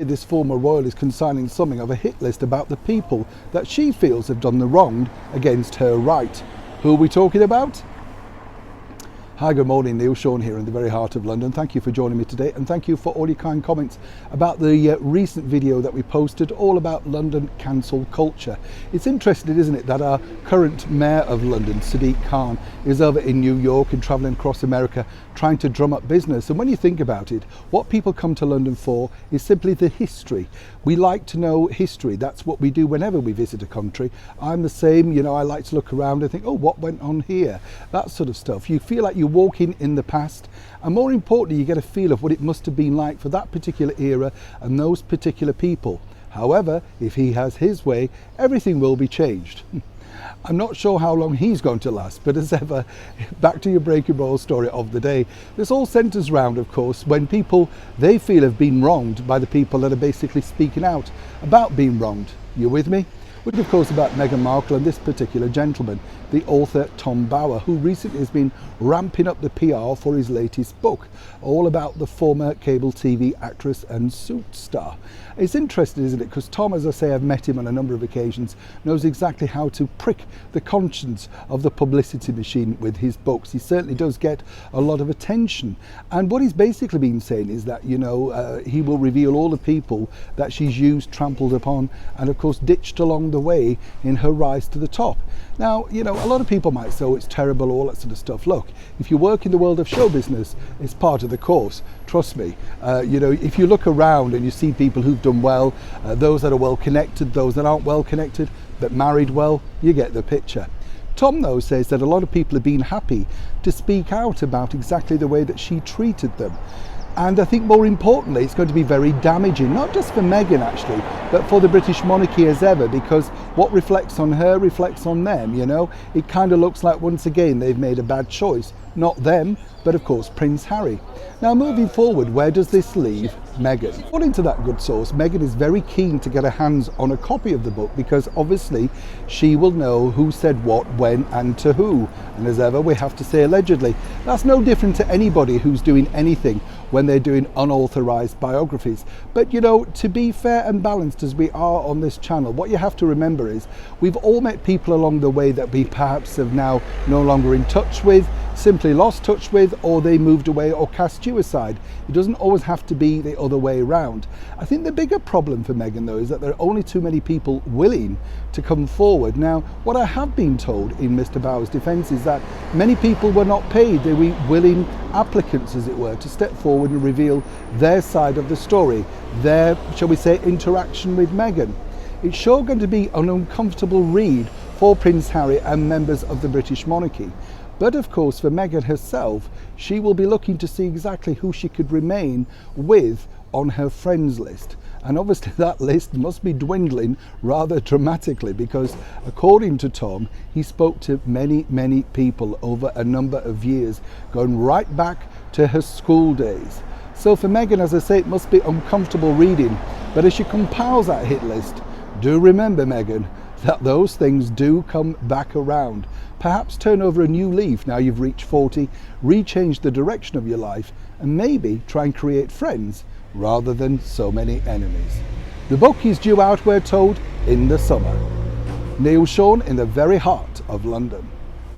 This former royal is consigning something of a hit list about the people that she feels have done the wrong against her right. Who are we talking about? Hi, good morning, Neil Sean here in the very heart of London. Thank you for joining me today, and thank you for all your kind comments about the recent video that we posted all about London cancel culture. It's interesting, isn't it, that our current mayor of London, Sadiq Khan, is over in New York and travelling across America trying to drum up business. And when you think about it, what people come to London for is simply the history. We like to know history. That's what we do whenever we visit a country. I'm the same, you know, I like to look around and think, oh, what went on here? That sort of stuff. You feel like you're walking in the past, and more importantly, you get a feel of what it must have been like for that particular era and those particular people. However, if he has his way, everything will be changed. I'm not sure how long he's going to last, but as ever, back to your breaking ball story of the day. This all centres around, of course, when people they feel have been wronged by the people that are basically speaking out about being wronged. You with me? Which of course about Meghan Markle and this particular gentleman, the author Tom Bower, who recently has been ramping up the PR for his latest book, all about the former cable TV actress and Suits star. It's interesting, isn't it, because Tom, as I say, I've met him on a number of occasions, knows exactly how to prick the conscience of the publicity machine with his books. He certainly does get a lot of attention, and what he's basically been saying is that, you know, he will reveal all the people that she's used, trampled upon, and of course ditched along the way in her rise to the top. Now, you know, a lot of people might say, oh, it's terrible, all that sort of stuff. Look, if you work in the world of show business, it's part of the course. Trust me. You know, if you look around and you see people who've done well, those that are well connected, those that aren't well connected, but married well, you get the picture. Tom, though, says that a lot of people have been happy to speak out about exactly the way that she treated them. And I think more importantly, it's going to be very damaging, not just for Meghan actually, but for the British monarchy as ever, because what reflects on her reflects on them, you know. It kind of looks like once again they've made a bad choice. Not them, but of course Prince Harry. Now moving forward, where does this leave Meghan? According to that good source, Meghan is very keen to get her hands on a copy of the book because obviously she will know who said what, when and to who. And as ever, we have to say allegedly. That's no different to anybody who's doing anything when they're doing unauthorized biographies. But you know, to be fair and balanced as we are on this channel, what you have to remember is we've all met people along the way that we perhaps have now no longer in touch with, simply lost touch with, or they moved away or cast you aside. It doesn't always have to be the other way around. I think the bigger problem for Meghan, though, is that there are only too many people willing to come forward. Now, what I have been told in Mr. Bower's defence is that many people were not paid. They were willing applicants, as it were, to step forward and reveal their side of the story, their, shall we say, interaction with Meghan. It's sure going to be an uncomfortable read for Prince Harry and members of the British monarchy. But of course, for Meghan herself, she will be looking to see exactly who she could remain with on her friends list. And obviously that list must be dwindling rather dramatically because according to Tom, he spoke to many, many people over a number of years, going right back to her school days. So for Meghan, as I say, it must be uncomfortable reading. But as she compiles that hit list, do remember, Meghan, that those things do come back around. Perhaps turn over a new leaf now you've reached 40, rechange the direction of your life, and maybe try and create friends rather than so many enemies. The book is due out, we're told, in the summer. Neil Sean in the very heart of London.